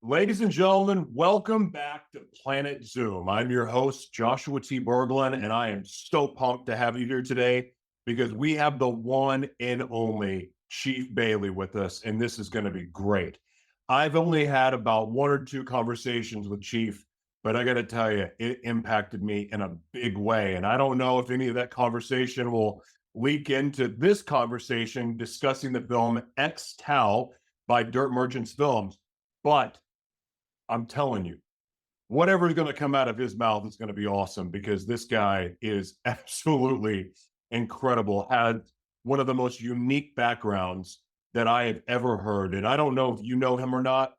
Ladies and gentlemen, welcome back to Planet Zoom. I'm your host, Joshua T. Berglan, and I am so pumped to have you here today because we have the one and only Chief Bailey with us, and this is going to be great. I've only had about one or two conversations with Chief, but I got to tell you, it impacted me in a big way. And I don't know if any of that conversation will leak into this conversation discussing the film X Tau by Dirt Merchants Films, but I'm telling you, whatever is going to come out of his mouth is going to be awesome because this guy is absolutely incredible. Had one of the most unique backgrounds that I have ever heard. And I don't know if you know him or not,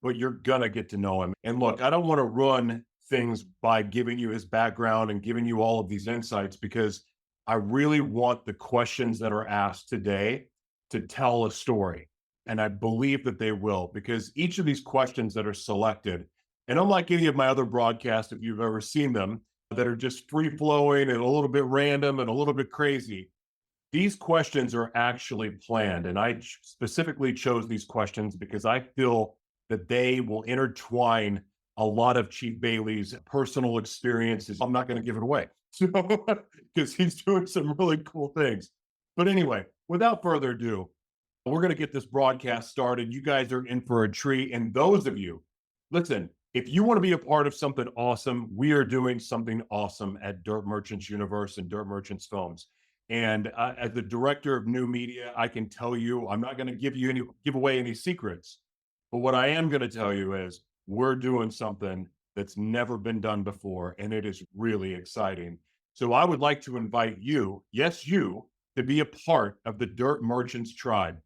but you're going to get to know him. And look, I don't want to run things by giving you his background and giving you all of these insights because I really want the questions that are asked today to tell a story. And I believe that they will, because each of these questions that are selected, and unlike any of my other broadcasts, if you've ever seen them, that are just free flowing and a little bit random and a little bit crazy, these questions are actually planned. And I specifically chose these questions because I feel that they will intertwine a lot of Chief Bailey's personal experiences. I'm not going to give it away because he's doing some really cool things. But anyway, without further ado, we're going to get this broadcast started. You guys are in for a treat. And those of you, listen, if you want to be a part of something awesome, we are doing something awesome at Dirt Merchants Universe and Dirt Merchants Films. And as the director of new media, I can tell you, I'm not going to give away any secrets. But what I am going to tell you is we're doing something that's never been done before, and it is really exciting. So I would like to invite you, yes, you, to be a part of the Dirt Merchants tribe.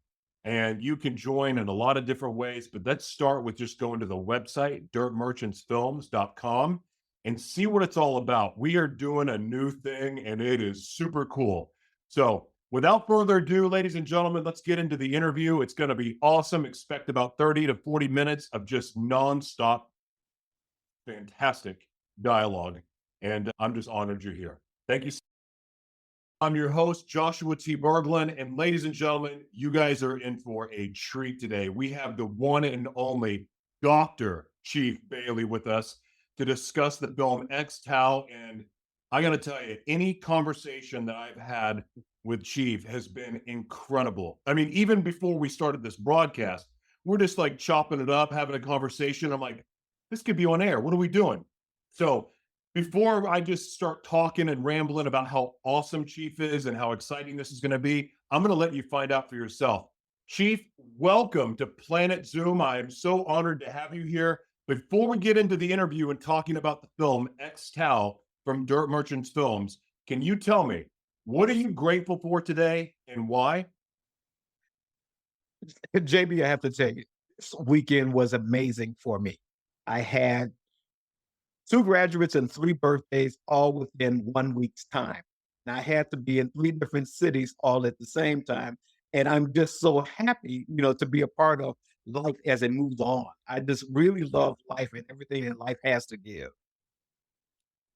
And you can join in a lot of different ways, but let's start with just going to the website, dirtmerchantsfilms.com, and see what it's all about. We are doing a new thing, and it is super cool. So without further ado, ladies and gentlemen, let's get into the interview. It's going to be awesome. Expect about 30 to 40 minutes of just nonstop, fantastic dialogue. And I'm just honored you're here. Thank you. I'm your host, Joshua T. Berglan, and ladies and gentlemen, you guys are in for a treat today. We have the one and only Dr. Chief Bailey with us to discuss the film X Tau. And I got to tell you, any conversation that I've had with Chief has been incredible. I mean, even before we started this broadcast, we're just like chopping it up, having a conversation. I'm like, this could be on air. What are we doing? So before I just start talking and rambling about how awesome Chief is and how exciting this is going to be, I'm going to let you find out for yourself. Chief, welcome to Planet Zoom. I am so honored to have you here. Before we get into the interview and talking about the film X Tau from Dirt Merchants Films, can you tell me, what are you grateful for today and why? JB, I have to tell you, this weekend was amazing for me. I had two graduates and three birthdays all within 1 week's time. And I had to be in three different cities all at the same time. And I'm just so happy, to be a part of life as it moves on. I just really love life and everything that life has to give.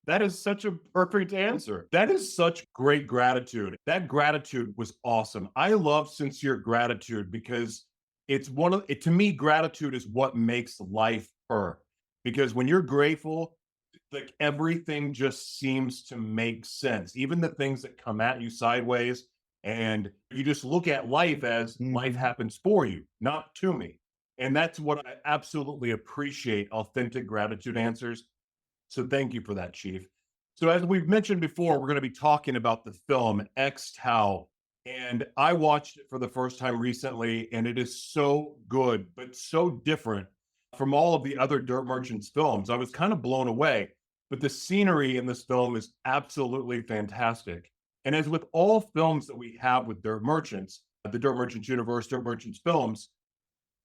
That is such a perfect answer. That is such great gratitude. That gratitude was awesome. I love sincere gratitude because it's one of it to me, gratitude is what makes life her. Because when you're grateful, like everything just seems to make sense. Even the things that come at you sideways, and you just look at life as life Mhm. happens for you, not to me. And that's what I absolutely appreciate authentic gratitude answers. So thank you for that, Chief. So as we've mentioned before, we're going to be talking about the film X Tau. And I watched it for the first time recently, and it is so good, but so different from all of the other Dirt Merchants films. I was kind of blown away, but the scenery in this film is absolutely fantastic. And as with all films that we have with Dirt Merchants, the Dirt Merchants universe, Dirt Merchants films,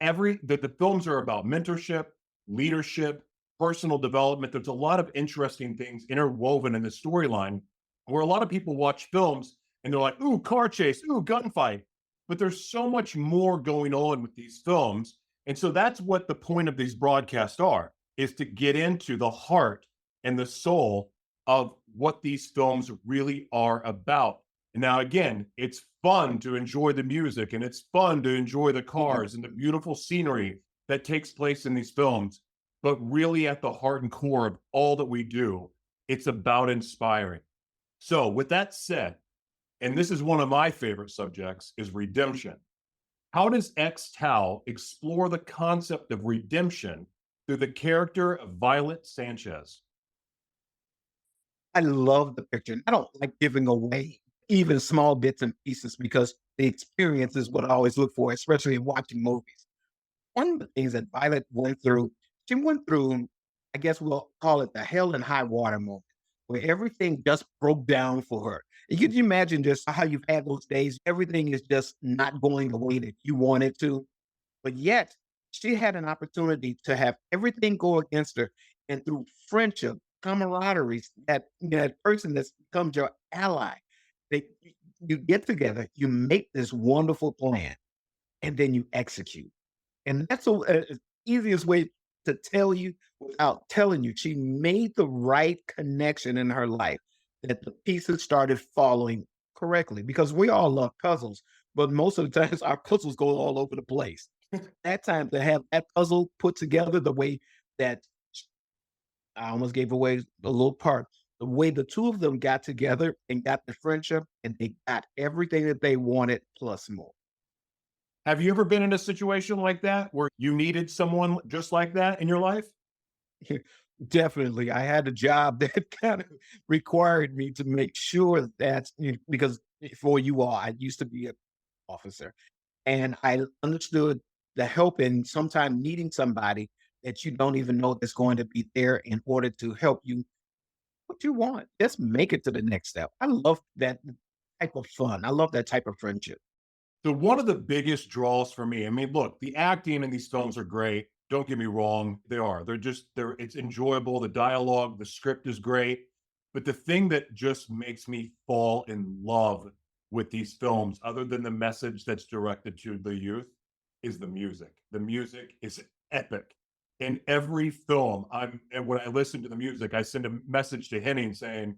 the films are about mentorship, leadership, personal development. There's a lot of interesting things interwoven in the storyline where a lot of people watch films and they're like, ooh, car chase, ooh, gunfight. But there's so much more going on with these films. And so that's what the point of these broadcasts are, is to get into the heart and the soul of what these films really are about. Now, again, it's fun to enjoy the music and it's fun to enjoy the cars and the beautiful scenery that takes place in these films, but really at the heart and core of all that we do, it's about inspiring. So, with that said, and this is one of my favorite subjects, is redemption. How does X Tao explore the concept of redemption through the character of Violet Sanchez? I love the picture. And I don't like giving away even small bits and pieces because the experience is what I always look for, especially in watching movies. One of the things that Violet went through, she went through, I guess we'll call it the hell and high water moment, where everything just broke down for her. And could you imagine just how you've had those days? Everything is just not going the way that you want it to. But yet, she had an opportunity to have everything go against her, and through friendship, camaraderie, that person that's becomes your ally, they you get together, you make this wonderful plan, and then you execute. And that's the easiest way to tell you without telling you. She made the right connection in her life that the pieces started falling correctly because we all love puzzles, but most of the times our puzzles go all over the place. That time to have that puzzle put together the way that I almost gave away a little part. The way the two of them got together and got the friendship, and they got everything that they wanted plus more. Have you ever been in a situation like that where you needed someone just like that in your life? Definitely. I had a job that kind of required me to make sure that because before you all, I used to be an officer and I understood the help in sometime needing somebody that you don't even know that's going to be there in order to help you what you want. Just make it to the next step. I love that type of fun. I love that type of friendship. So one of the biggest draws for me, I mean, look, the acting in these films are great. Don't get me wrong, they are. They're it's enjoyable. The dialogue, the script is great. But the thing that just makes me fall in love with these films, other than the message that's directed to the youth, is the music. The music is epic. In every film, and when I listen to the music, I send a message to Henning saying,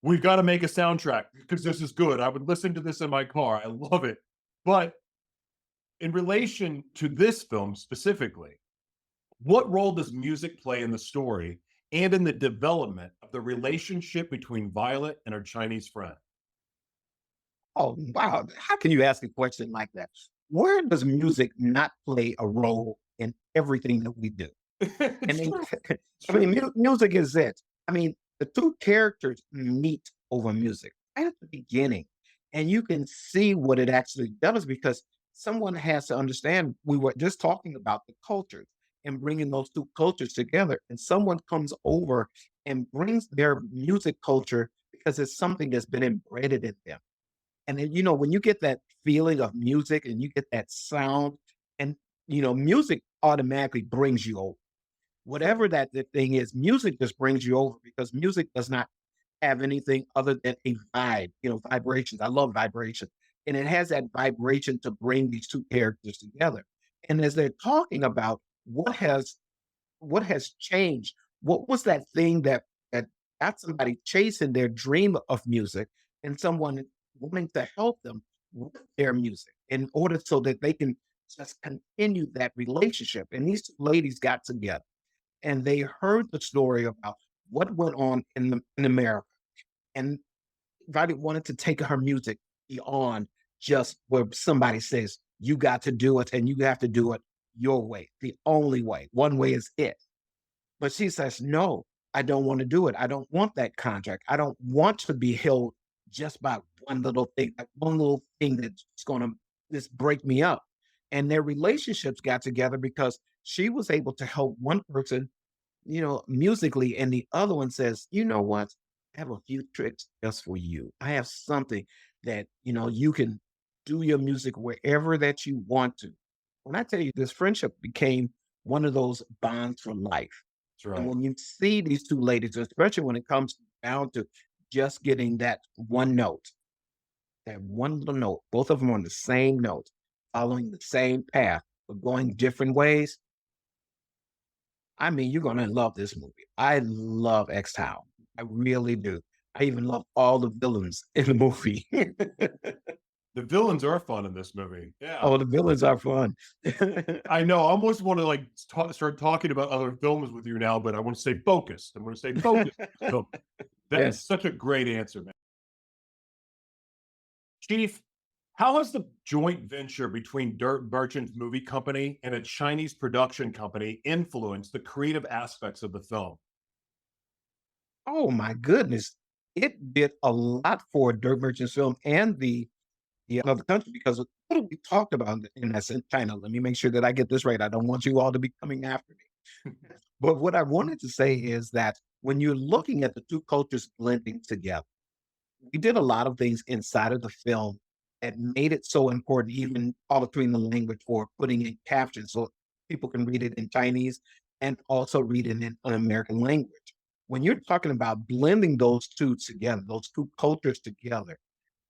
we've got to make a soundtrack because this is good. I would listen to this in my car. I love it. But in relation to this film specifically, what role does music play in the story and in the development of the relationship between Violet and her Chinese friend? Oh, wow. How can you ask a question like that? Where does music not play a role in everything that we do? It's And then, true. It's I mean, true. music is it. I mean, the two characters meet over music right at the beginning, and you can see what it actually does because someone has to understand. We were just talking about the cultures and bringing those two cultures together, and someone comes over and brings their music culture because it's something that's been embedded in them. And then, when you get that feeling of music and you get that sound, and music automatically brings you over Sure. whatever that the thing is, music just brings you over because music does not have anything other than a vibe, vibrations. I love vibration. And it has that vibration to bring these two characters together. And as they're talking about what has changed, what was that thing that got somebody chasing their dream of music and someone wanting to help them with their music in order so that they can just continue that relationship. And these two ladies got together and they heard the story about what went on in America, and Violet wanted to take her music beyond just where somebody says you got to do it and you have to do it your way, the only way. One way is it. But she says, "No, I don't want to do it. I don't want that contract. I don't want to be held just by one little thing, like one little thing that's going to just break me up." And their relationships got together because she was able to help one person musically, and the other one says, "You know what? I have a few tricks just for you. I have something that, you can do your music wherever that you want to." When I tell you this friendship became one of those bonds for life. That's And right. when you see these two ladies, especially when it comes down to just getting that one little note, both of them on the same note, following the same path, but going different ways, I mean, you're gonna love this movie. I love X Town. I really do. I even love all the villains in the movie. The villains are fun in this movie. Yeah. Oh, the villains are fun. I know. I almost want to like start talking about other films with you now, but I want to stay focused. I'm going to stay focused. So that's Yes. such a great answer, man. Chief, how has the joint venture between Dirt Merchants Movie Company and a Chinese production company influenced the creative aspects of the film? Oh my goodness. It did a lot for Dirt Merchants film and the other country because what have we talked about in that in China? Let me make sure that I get this right. I don't want you all to be coming after me. But what I wanted to say is that when you're looking at the two cultures blending together, we did a lot of things inside of the film that made it so important, even altering the language or putting in captions so people can read it in Chinese and also read it in an American language. When you're talking about blending those two together, those two cultures together,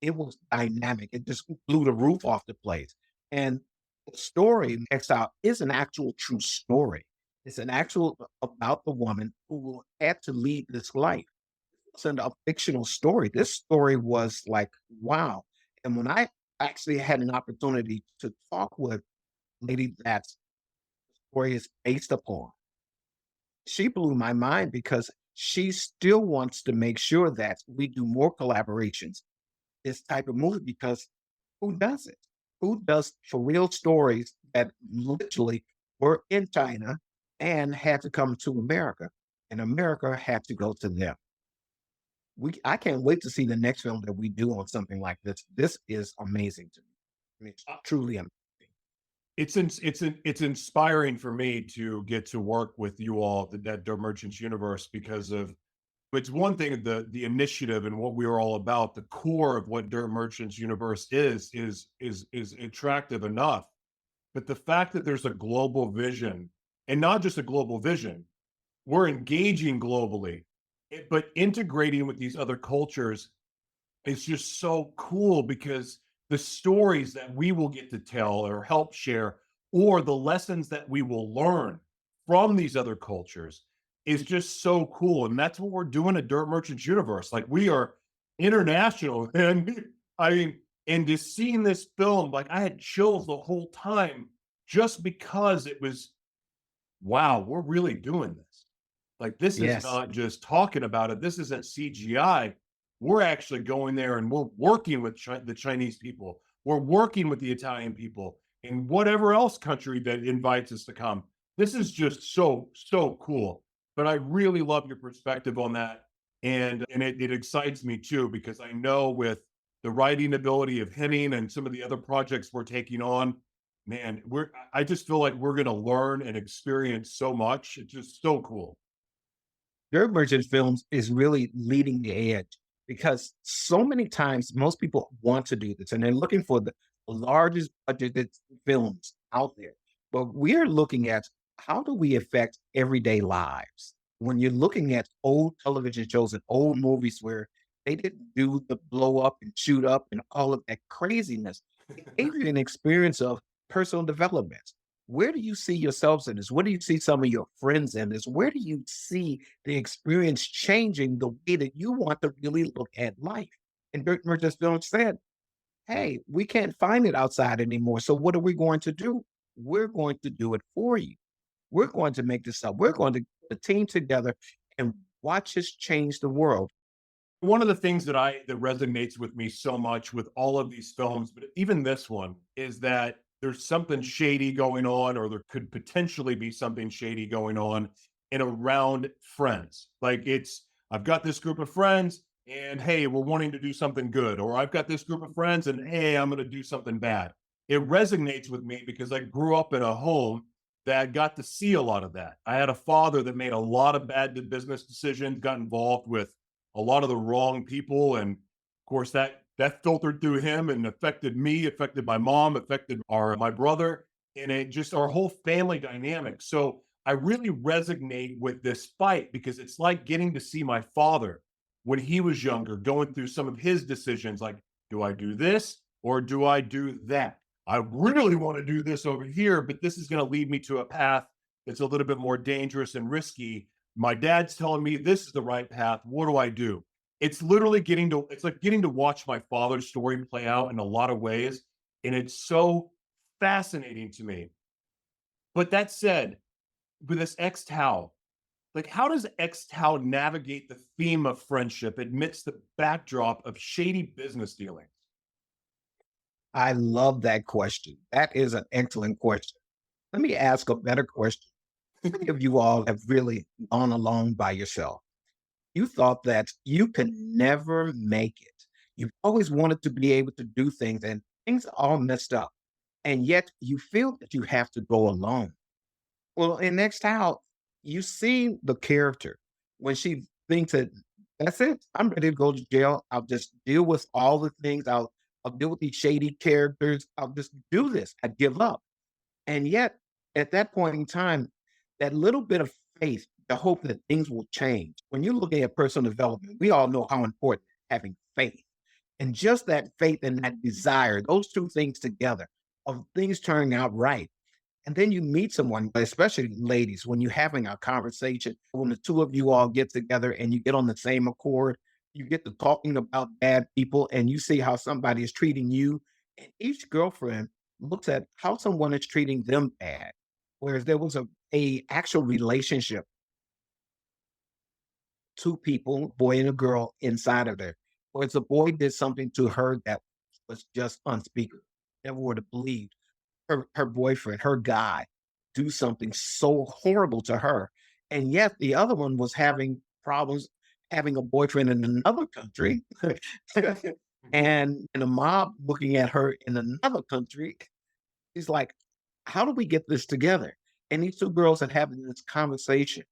it was dynamic. It just blew the roof off the place. And the story, Exile, is an actual true story. It's an actual about the woman who had to lead this life. Wasn't a fictional story. This story was like, wow. And when I actually had an opportunity to talk with a lady that the story is based upon, she blew my mind because she still wants to make sure that we do more collaborations, this type of movie, because who does it? Who does for real stories that literally were in China and had to come to America, and America had to go to them? I can't wait to see the next film that we do on something like this. This is amazing to me. I mean, it's truly amazing. It's inspiring for me to get to work with you all, the Merchants universe, because of it's one thing, the initiative and what we are all about, the core of what Dirt Merchants universe is attractive enough. But the fact that there's a global vision, and not just a global vision, we're engaging globally, but integrating with these other cultures is just so cool because the stories that we will get to tell or help share, or the lessons that we will learn from these other cultures is just so cool. And that's what we're doing at Dirt Merchants Universe. Like we are international. And I mean, and just seeing this film, like I had chills the whole time just because it was, wow, we're really doing this. Like, this is Yes. not just talking about it. This isn't CGI. We're actually going there and we're working with the Chinese people. We're working with the Italian people and whatever else country that invites us to come. This is just so cool. But I really love your perspective on that. And it excites me too, because I know with the writing ability of Henning and some of the other projects we're taking on, man, I just feel like we're gonna learn and experience so much. It's just so cool. Dirt Merchant Films is really leading the edge because so many times most people want to do this and they're looking for the largest budgeted films out there. But we're looking at how do we affect everyday lives? When you're looking at old television shows and old movies where they didn't do the blow up and shoot up and all of that craziness, it gave you an experience of personal development. Where do you see yourselves in this? Where do you see some of your friends in this? Where do you see the experience changing the way that you want to really look at life? And Dirk Merchant Film said, hey, we can't find it outside anymore. So what are we going to do? We're going to do it for you. We're going to make this up. We're going to put a team together and watch us change the world. One of the things that resonates with me so much with all of these films, but even this one, is that there's something shady going on, or there could potentially be something shady going on and around friends. Like I've got this group of friends, and hey, we're wanting to do something good, or I've got this group of friends, and hey, I'm going to do something bad. It resonates with me because I grew up in a home that got to see a lot of that. I had a father that made a lot of bad business decisions, got involved with a lot of the wrong people, and of course that filtered through him and affected me, affected my mom, affected our my brother, and it just our whole family dynamic. So I really resonate with this fight because it's like getting to see my father when he was younger going through some of his decisions, like, do I do this or do I do that? I really want to do this over here, but this is going to lead me to a path that's a little bit more dangerous and risky. My dad's telling me this is the right path. What do I do? It's literally it's like getting to watch my father's story play out in a lot of ways, and it's so fascinating to me. But that said, with this ex-Tao, like how does ex-Tao navigate the theme of friendship amidst the backdrop of shady business dealings? I love that question. That is an excellent question. Let me ask a better question. How many of you all have really gone along by yourself? You thought that you could never make it. You've always wanted to be able to do things, and things are all messed up. And yet you feel that you have to go alone. Well, in Next Out, you see the character when she thinks that that's it. I'm ready to go to jail. I'll just deal with all the things. I'll deal with these shady characters. I'll just do this. I give up. And yet, at that point in time, that little bit of faith, the hope that things will change. When you're looking at personal development, we all know how important having faith and just that faith and that desire, those two things together of things turning out right. And then you meet someone, especially ladies, when you're having a conversation, when the two of you all get together and you get on the same accord, you get to talking about bad people and you see how somebody is treating you. And each girlfriend looks at how someone is treating them bad. Whereas there was a actual relationship, two people, boy and a girl inside of there. Whereas the boy did something to her that was just unspeakable. Never would have believed her boyfriend, her guy, do something so horrible to her, and yet the other one was having problems having a boyfriend in another country, and a mob looking at her in another country. He's like, "How do we get this together?" And these 2 girls are having this conversation,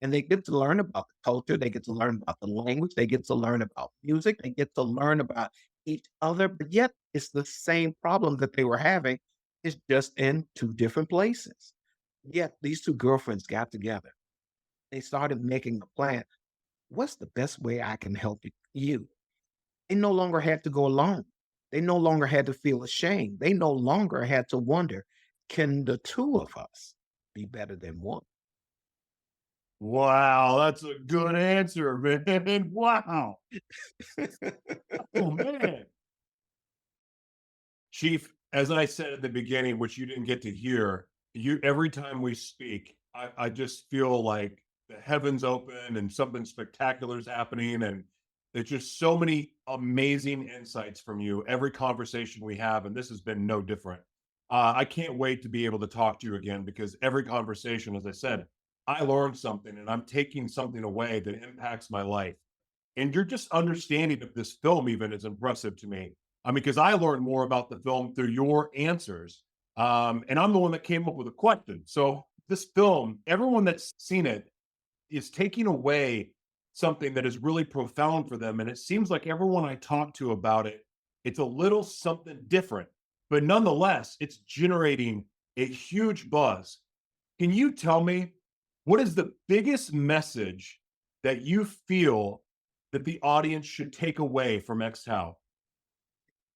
and they get to learn about the culture, they get to learn about the language, they get to learn about music, they get to learn about each other, but yet it's the same problem that they were having, it's just in 2 different places. Yet these 2 girlfriends got together. They started making a plan. What's the best way I can help you? They no longer had to go alone. They no longer had to feel ashamed. They no longer had to wonder, can the 2 of us be better than one? Wow, that's a good answer, man. Wow. Oh man. Chief, as I said at the beginning, which you didn't get to hear, you every time we speak, I just feel like the heavens open and something spectacular is happening. And there's just so many amazing insights from you every conversation we have. And this has been no different. I can't wait to be able to talk to you again because every conversation, as I said, I learned something and I'm taking something away that impacts my life. And your just understanding of this film even is impressive to me. I mean, because I learned more about the film through your answers. And I'm the one that came up with a question. So this film, everyone that's seen it is taking away something that is really profound for them. And it seems like everyone I talk to about it, it's a little something different, but nonetheless, it's generating a huge buzz. Can you tell me what is the biggest message that you feel that the audience should take away from X How?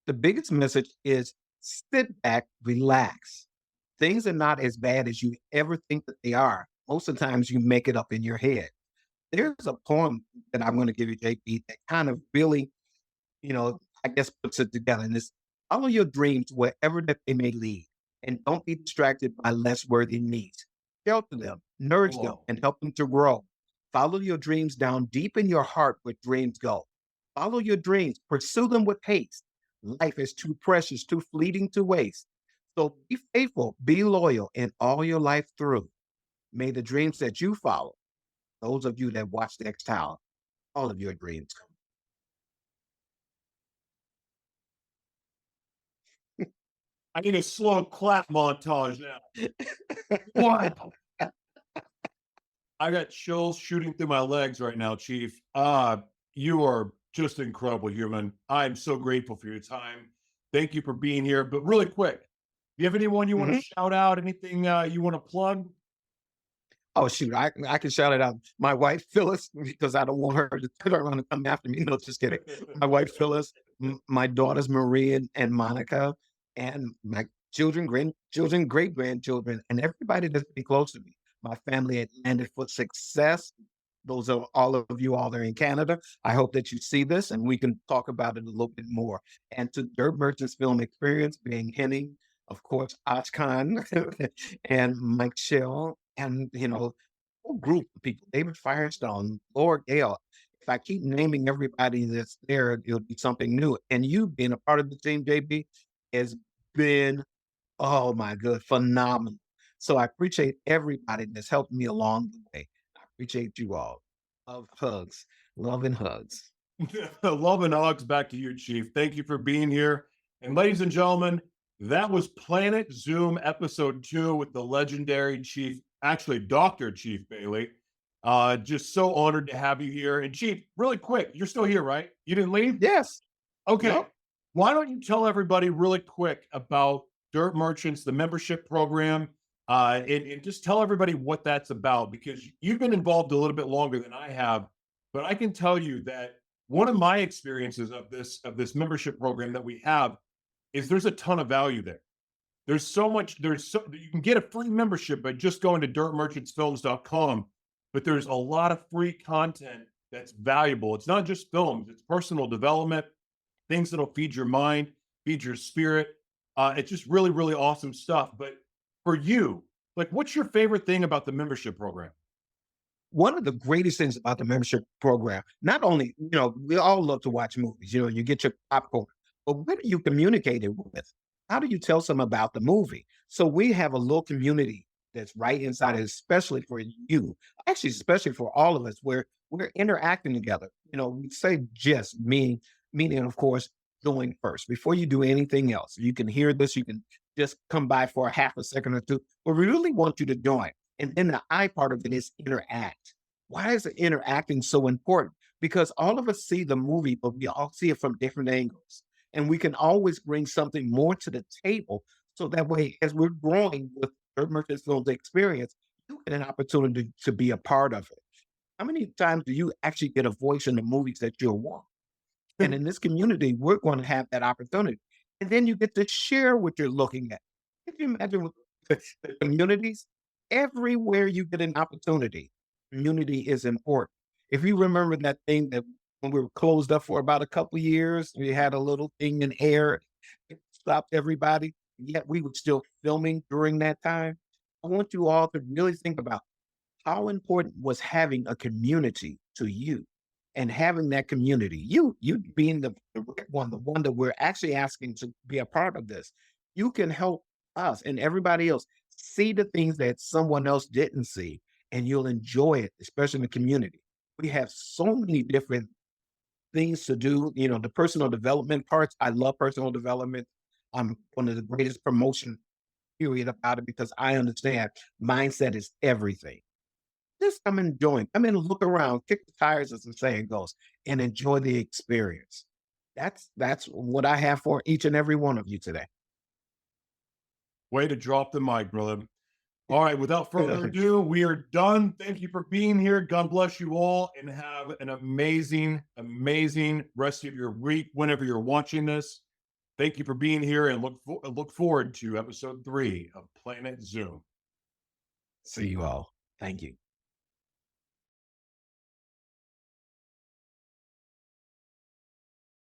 The biggest message is sit back, relax. Things are not as bad as you ever think that they are. Most of the times you make it up in your head. There's a poem that I'm going to give you, JP, that kind of really, I guess puts it together. And this follow your dreams wherever that they may lead. And don't be distracted by less worthy needs. Shelter them, nourish them, Oh, and help them to grow. Follow your dreams down deep in your heart where dreams go. Follow your dreams, pursue them with haste. Life is too precious, too fleeting to waste. So be faithful, be loyal in all your life through. May the dreams that you follow, those of you that watch the X Tower, all of your dreams I need a slow clap montage now. come. What? I got chills shooting through my legs right now, Chief. You are just incredible human. I'm so grateful for your time. Thank you for being here. But really quick, do you have anyone you want to Mhm. shout out? Anything you want to plug? Oh shoot, I can shout it out. My wife Phyllis, because I don't want her to turn around and come after me. No, just kidding. My wife Phyllis, my daughters Maria and Monica, and my children, grandchildren, great grandchildren, and everybody that's been close to me. My family at Landed for Success. those are all of you all there in Canada. I hope that you see this and we can talk about it a little bit more. And to Dirt Merchants Film Experience, being Henning, of course, Ashkan and Mike Shell, and whole group of people, David Firestone, Laura Gale. If I keep naming everybody that's there, it'll be something new. And you being a part of the team, JB, has been, oh my good, phenomenal. So I appreciate everybody that's helped me along the way. I appreciate you all. Love and hugs. Love and hugs back to you, Chief. Thank you for being here. And ladies and gentlemen, that was Planet Zoom episode 2 with the legendary Chief, actually Dr. Chief Bailey. Just so honored to have you here. And Chief, really quick, you're still here, right? You didn't leave? Yes. Okay. Yep. Why don't you tell everybody really quick about Dirt Merchants, the membership program, and just tell everybody what that's about because you've been involved a little bit longer than I have, but I can tell you that one of my experiences of this membership program that we have is there's a ton of value there. There's so much, you can get a free membership by just going to dirtmerchantsfilms.com, but there's a lot of free content that's valuable. It's not just films, it's personal development, things that'll feed your mind, feed your spirit. It's just really, really awesome stuff. But for you, like, what's your favorite thing about the membership program? One of the greatest things about the membership program, not only, we all love to watch movies, you get your popcorn, but what are you communicating with? How do you tell some about the movie? So we have a little community that's right inside it, especially for you, actually, especially for all of us, where we're interacting together. We say just meaning, of course, going first before you do anything else. You can hear this, you can just come by for a half a second or two, but we really want you to join. And then the I part of it is interact. Why is the interacting so important? Because all of us see the movie, but we all see it from different angles. And we can always bring something more to the table. So that way, as we're growing with Third Merchant Films experience, you get an opportunity to be a part of it. How many times do you actually get a voice in the movies that you're watching? And in this community, we're going to have that opportunity. And then you get to share what you're looking at. Can you imagine with the communities? Everywhere you get an opportunity, community is important. If you remember that thing that when we were closed up for about a couple of years, we had a little thing in air, it stopped everybody, yet we were still filming during that time. I want you all to really think about how important was having a community to you and having that community, you being the one that we're actually asking to be a part of this. You can help us and everybody else see the things that someone else didn't see, and you'll enjoy it, especially in the community. We have so many different things to do. The personal development parts. I love personal development. I'm one of the greatest promotion period about it because I understand mindset is everything. Just come and join. Come and look around, kick the tires, as the saying goes, and enjoy the experience. That's what I have for each and every one of you today. Way to drop the mic, brother. All right, without further ado, we are done. Thank you for being here. God bless you all and have an amazing, amazing rest of your week whenever you're watching this. Thank you for being here and look forward to episode 3 of Planet Zoom. See you all. Thank you.